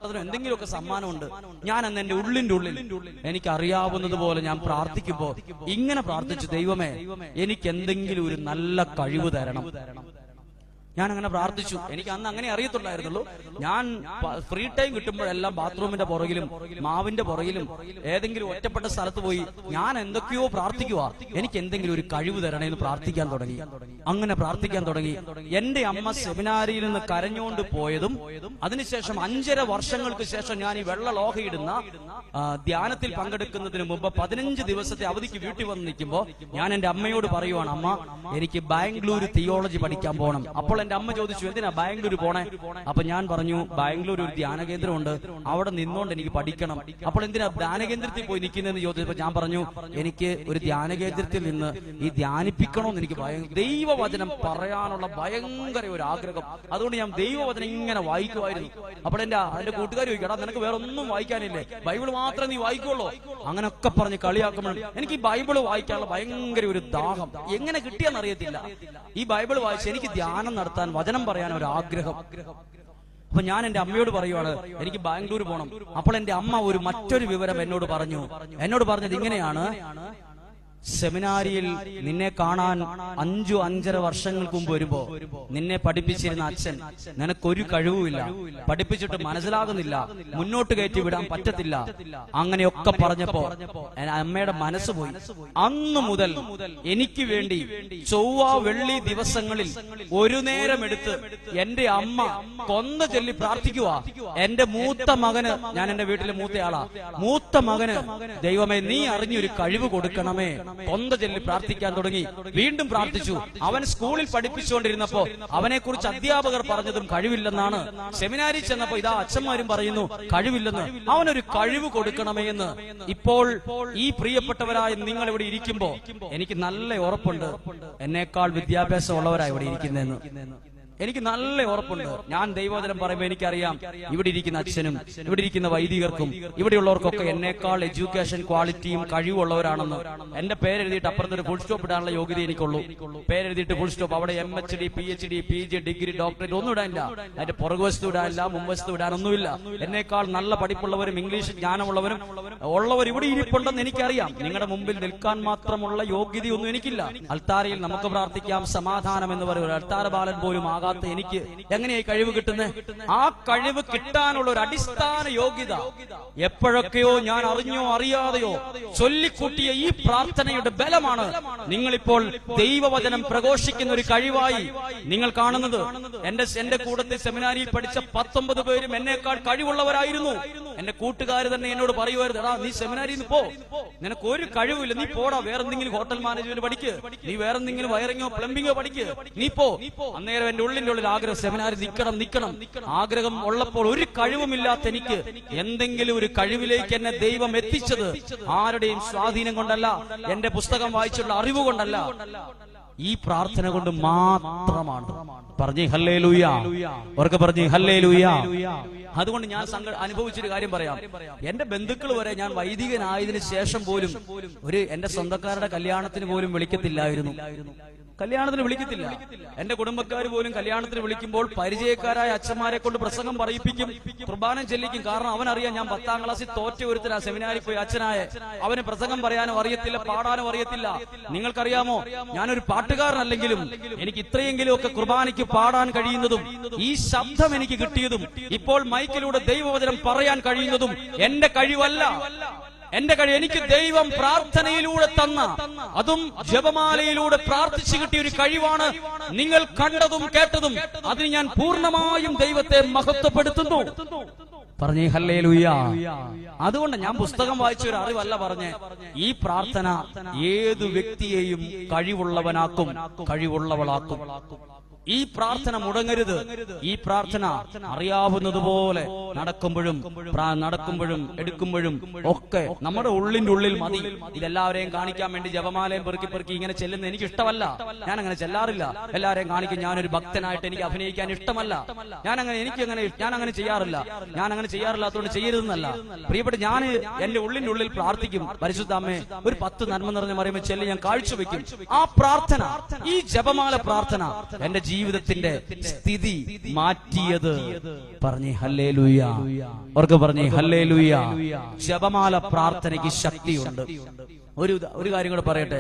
യഥാർത്ഥത്തിലും എന്തെങ്കിലുമൊക്കെ സമ്മാനമുണ്ട്. ഞാൻ അന്ന് എന്റെ ഉള്ളിന്റെ ഉള്ളിൽ എനിക്ക് അറിയാവുന്നത് പോലെ ഞാൻ പ്രാർത്ഥിക്കുമ്പോ ഇങ്ങനെ പ്രാർത്ഥിച്ചു, ദൈവമേ എനിക്ക് എന്തെങ്കിലും ഒരു നല്ല കഴിവ് തരണം. ഞാൻ അങ്ങനെ പ്രാർത്ഥിച്ചു. എനിക്ക് അന്ന് അങ്ങനെ അറിയത്തുള്ളായിരുന്നുള്ളൂ. ഞാൻ ഫ്രീ ടൈം കിട്ടുമ്പോഴെല്ലാം ബാത്റൂമിന്റെ പുറകിലും മാവിന്റെ പുറകിലും ഏതെങ്കിലും ഒറ്റപ്പെട്ട സ്ഥലത്ത് പോയി ഞാൻ എന്തൊക്കെയോ പ്രാർത്ഥിക്കുക, എനിക്ക് എന്തെങ്കിലും ഒരു കഴിവ് തരണേന്ന് പ്രാർത്ഥിക്കാൻ തുടങ്ങി. അങ്ങനെ പ്രാർത്ഥിക്കാൻ തുടങ്ങി. എന്റെ അമ്മ സെമിനാരിയിൽ നിന്ന് കരഞ്ഞുകൊണ്ട് പോയതും അതിനുശേഷം 5.5 വർഷങ്ങൾക്ക് ശേഷം ഞാൻ ഈ വെള്ള ലോഹയിടുന്ന ധ്യാനത്തിൽ പങ്കെടുക്കുന്നതിന് മുമ്പ് 15 ദിവസത്തെ അവധിക്ക് വീട്ടിൽ വന്ന് നിൽക്കുമ്പോ ഞാൻ എന്റെ അമ്മയോട് പറയുവാണ്, അമ്മ എനിക്ക് ബാംഗ്ലൂർ തിയോളജി പഠിക്കാൻ പോകണം. അപ്പോൾ എന്റെ അമ്മ ചോദിച്ചു, എന്തിനാ ബാംഗ്ലൂർ പോണേ? അപ്പൊ ഞാൻ പറഞ്ഞു, ബാംഗ്ലൂർ ഒരു ധ്യാന കേന്ദ്രമുണ്ട്, അവിടെ നിന്നോണ്ട് എനിക്ക് പഠിക്കണം. അപ്പോൾ എന്തിനാ ധ്യാന കേന്ദ്രത്തിൽ പോയി നിൽക്കുന്നതെന്ന് ചോദിച്ചപ്പോ ഞാൻ പറഞ്ഞു, എനിക്ക് ഒരു ധ്യാന കേന്ദ്രത്തിൽ നിന്ന് ഈ ധ്യാനിപ്പിക്കണമെന്ന് എനിക്ക് ദൈവവചനം പറയാനുള്ള ഭയങ്കര ഒരു ആഗ്രഹം. അതുകൊണ്ട് ഞാൻ ദൈവവചനം ഇങ്ങനെ വായിക്കുമായിരുന്നു. അപ്പോൾ എന്റെ കൂട്ടുകാർ ചോദിക്കും, എടാ നിനക്ക് വേറെ ഒന്നും വായിക്കാനില്ലേ, ബൈബിൾ മാത്രമേ നീ വായിക്കുള്ളൂ, അങ്ങനെയൊക്കെ പറഞ്ഞ് കളിയാക്കുമ്പോൾ എനിക്ക് ഈ ബൈബിള് വായിക്കാനുള്ള ഭയങ്കര ഒരു ദാഹം. എങ്ങനെ കിട്ടിയെന്ന് അറിയത്തില്ല. ഈ ബൈബിൾ വായിച്ച് എനിക്ക് ധ്യാനം നടത്താൻ, വചനം പറയാൻ ഒരു ആഗ്രഹം. അപ്പൊ ഞാൻ എന്റെ അമ്മയോട് പറയുവാണ്, എനിക്ക് ബാംഗ്ലൂർ പോകണം. അപ്പോൾ എന്റെ അമ്മ മറ്റൊരു വിവരം എന്നോട് പറഞ്ഞത് ഇങ്ങനെയാണ്, സെമിനാരിയിൽ നിന്നെ കാണാൻ 5-5.5 വർഷങ്ങൾക്ക് മുമ്പ് വരുമ്പോ നിന്നെ പഠിപ്പിച്ചിരുന്ന അച്ഛൻ നിനക്കൊരു കഴിവുമില്ല, പഠിപ്പിച്ചിട്ട് മനസ്സിലാകുന്നില്ല, മുന്നോട്ട് കയറ്റി വിടാൻ പറ്റത്തില്ല, അങ്ങനെയൊക്കെ പറഞ്ഞപ്പോ അമ്മയുടെ മനസ്സ് പോയി. അന്നു മുതൽ എനിക്ക് വേണ്ടി ചൊവ്വ വെള്ളി ദിവസങ്ങളിൽ ഒരു നേരം എടുത്ത് എന്റെ അമ്മ കൊന്ന ചൊല്ലി പ്രാർത്ഥിക്കുക. എന്റെ മൂത്ത മകന്, ഞാൻ എന്റെ വീട്ടിലെ മൂത്തയാളാ, മൂത്ത മകന് ദൈവമേ നീ അറിഞ്ഞൊരു കഴിവ് കൊടുക്കണമേ, കൊന്ത ചൊല്ലി പ്രാർത്ഥിക്കാൻ തുടങ്ങി. വീണ്ടും പ്രാർത്ഥിച്ചു. അവൻ സ്കൂളിൽ പഠിപ്പിച്ചുകൊണ്ടിരുന്നപ്പോ അവനെ കുറിച്ച് അധ്യാപകർ പറഞ്ഞതും കഴിവില്ലെന്നാണ്. സെമിനാരിൽ ചെന്നപ്പോ ഇതാ അച്ഛന്മാരും പറയുന്നു കഴിവില്ലെന്ന്. അവനൊരു കഴിവ് കൊടുക്കണമേ എന്ന്. ഇപ്പോൾ ഈ പ്രിയപ്പെട്ടവരായ നിങ്ങൾ ഇവിടെ ഇരിക്കുമ്പോ എനിക്ക് നല്ല ഉറപ്പുണ്ട്, എന്നേക്കാൾ വിദ്യാഭ്യാസം ഉള്ളവരായി ഇവിടെ ഇരിക്കുന്നതെന്ന് എനിക്ക് നല്ല ഉറപ്പുണ്ട്. ഞാൻ ദൈവവചനം പറയുമ്പോൾ എനിക്കറിയാം ഇവിടെ ഇരിക്കുന്ന അച്ഛനും ഇവിടെ ഇരിക്കുന്ന വൈദികർക്കും ഇവിടെയുള്ളവർക്കൊക്കെ എന്നേക്കാൾ എഡ്യൂക്കേഷൻ ക്വാളിറ്റിയും കഴിവുള്ളവരാണെന്ന്. എന്റെ പേരെഴുതിയിട്ട് അപ്പുറത്തൊരു ഫുൾ സ്റ്റോപ്പ് ഇടാനുള്ള യോഗ്യത എനിക്കുള്ളൂ. പേരെഴുതിയിട്ട് ഫുൾ സ്റ്റോപ്പ്, അവിടെ MHD PhD PG degree doctorate ഒന്നും ഇടാനില്ല. അതിന്റെ പുറകുവശത്ത് ഇടാനില്ല, മുൻവശത്ത് ഇടാനൊന്നുമില്ല. എന്നേക്കാൾ നല്ല പഠിപ്പുള്ളവരും ഇംഗ്ലീഷ് ജ്ഞാനമുള്ളവരും ഉള്ളവർ ഇവിടെ ഇരിപ്പുണ്ടെന്ന് എനിക്കറിയാം. നിങ്ങളുടെ മുമ്പിൽ നിൽക്കാൻ മാത്രമുള്ള യോഗ്യതയൊന്നും എനിക്കില്ല. അൾത്താരയിൽ നമുക്ക് പ്രാർത്ഥിക്കാം, സമാധാനം എന്ന് പറയുന്നത് അൾത്താര ബാലൻ പോലും ആകാം. എനിക്ക് എങ്ങനെയായി കഴിവ് കിട്ടുന്നത്? ആ കഴിവ് കിട്ടാനുള്ള ഒരു അടിസ്ഥാന യോഗ്യത എപ്പോഴൊക്കെയോ ഞാൻ അറിഞ്ഞോ അറിയാതെയോ ചൊല്ലിക്കൂട്ടിയ ഈ പ്രാർത്ഥനയുടെ ബലമാണ് നിങ്ങളിപ്പോൾ ദൈവവചനം പ്രഘോഷിക്കുന്ന ഒരു കഴിവായി നിങ്ങൾ കാണുന്നത്. എന്റെ കൂട്ടത്തിൽ സെമിനാരിയിൽ പഠിച്ച 19 പേരും എന്നേക്കാൾ കഴിവുള്ളവരായിരുന്നു. എന്റെ കൂട്ടുകാർ തന്നെ എന്നോട് പറയുമായിരുന്നു, എടാ നീ സെമിനാരിയിൽ നിന്ന് പോ, നിനക്ക് ഒരു കഴിവില്ല, നീ പോടാ, വേറെന്തെങ്കിലും ഹോട്ടൽ മാനേജ്മെന്റ് പഠിക്ക്, നീ വേറെന്തെങ്കിലും വയറിങ്ങോ പ്ലംബിങ്ങോ പഠിക്ക്, നീ പോ. അന്നേരം എന്റെ ഉള്ളിൽ ആഗ്രഹം സെമിനാറിൽ നിൽക്കണം. ആഗ്രഹം ഉള്ളപ്പോൾ ഒരു കഴിവുമില്ലാത്ത എനിക്ക് എന്തെങ്കിലും ഒരു കഴിവിലേക്ക് എന്നെ ദൈവം എത്തിച്ചത് ആരുടെയും സ്വാധീനം കൊണ്ടല്ല, എന്റെ പുസ്തകം വായിച്ചുള്ള അറിവ് കൊണ്ടല്ല, ഈ പ്രാർത്ഥന കൊണ്ട് മാത്രമാണ്. പറഞ്ഞേ ഹല്ലേലൂയ, ഉറക്കെ പറഞ്ഞേ ഹല്ലേലൂയ. അതുകൊണ്ട് ഞാൻ അനുഭവിച്ചൊരു കാര്യം പറയാം. എന്റെ ബന്ധുക്കൾ വരെ ഞാൻ വൈദികനായതിനു ശേഷം പോലും എന്റെ സ്വന്തക്കാരുടെ കല്യാണത്തിന് പോലും വിളിക്കത്തില്ലായിരുന്നു. കല്യാണത്തിന് വിളിക്കത്തില്ല. എന്റെ കുടുംബക്കാർ പോലും കല്യാണത്തിന് വിളിക്കുമ്പോൾ പരിചയക്കാരായ അച്ഛന്മാരെ കൊണ്ട് പ്രസംഗം പറയിപ്പിക്കും, കുർബാന ചെല്ലിക്കും. കാരണം അവനറിയാം ഞാൻ 10ാം ക്ലാസ്സിൽ തോറ്റ ഒരുത്തനാ സെമിനാരിൽ പോയി അച്ഛനായ. അവന് പ്രസംഗം പറയാനോ അറിയത്തില്ല, പാടാനോ അറിയത്തില്ല. നിങ്ങൾക്കറിയാമോ, ഞാനൊരു പാട്ടുകാരനല്ലെങ്കിലും എനിക്ക് ഇത്രയെങ്കിലും ഒക്കെ കുർബാനയ്ക്ക് പാടാൻ കഴിയുന്നതും ഈ ശബ്ദം എനിക്ക് കിട്ടിയതും ഇപ്പോൾ മൈക്കിലൂടെ ദൈവവചനം പറയാൻ കഴിയുന്നതും എന്റെ കഴിവല്ല. എന്റെ കഴിവ് എനിക്ക് ദൈവം പ്രാർത്ഥനയിലൂടെ തന്ന, അതും ജപമാലയിലൂടെ പ്രാർത്ഥിച്ചു കിട്ടിയ ഒരു കഴിവാണ്. നിങ്ങൾ കണ്ടതും കേട്ടതും അതിന് ഞാൻ പൂർണ്ണമായും ദൈവത്തെ മഹത്വപ്പെടുത്തുന്നു. പറഞ്ഞേ ഹല്ലേലൂയ. അതുകൊണ്ട് ഞാൻ പുസ്തകം വായിച്ച ഒരു അറിവല്ല പറഞ്ഞേ, ഈ പ്രാർത്ഥന ഏതു വ്യക്തിയെയും കഴിവുള്ളവനാക്കും, കഴിവുള്ളവളാക്കും. ഈ പ്രാർത്ഥന മുടങ്ങരുത്. ഈ പ്രാർത്ഥന അറിയാവുന്നതുപോലെ നടക്കുമ്പോഴും എടുക്കുമ്പോഴും ഒക്കെ നമ്മുടെ ഉള്ളിന്റെ ഉള്ളിൽ മതി. ഇതെല്ലാവരെയും കാണിക്കാൻ വേണ്ടി ജപമാലയും പെറുക്കി ഇങ്ങനെ ചെല്ലുന്ന എനിക്ക് ഇഷ്ടമല്ല. ഞാൻ അങ്ങനെ ചെല്ലാറില്ല. എല്ലാവരെയും കാണിക്കും. ഞാനൊരു ഭക്തനായിട്ട് എനിക്ക് അഭിനയിക്കാൻ ഇഷ്ടമല്ല. ഞാൻ അങ്ങനെ ചെയ്യാറില്ല. ഞാൻ അങ്ങനെ ചെയ്യാറില്ലാത്തതുകൊണ്ട് ചെയ്യരുതെന്നല്ല. പ്രിയപ്പെട്ട, ഞാൻ എന്റെ ഉള്ളിന്റെ ഉള്ളിൽ പ്രാർത്ഥിക്കും, പരിശുദ്ധ അമ്മേ ഒരു 10 നന്മ നിറഞ്ഞ മറിയുമ്പോൾ ചെല്ലി ഞാൻ കാഴ്ചവെക്കും. ആ പ്രാർത്ഥന, ഈ ജപമാല പ്രാർത്ഥന എന്റെ ജീവിതത്തിന്റെ സ്ഥിതി മാറ്റിയത്? പറഞ്ഞേ ഹല്ലേലൂയ. അവർക്ക് പറഞ്ഞേ ഹല്ലേലൂയ. ജപമാല പ്രാർത്ഥനയ്ക്ക് ശക്തിയുണ്ട്. ഒരു കാര്യം കൂടെ പറയട്ടെ.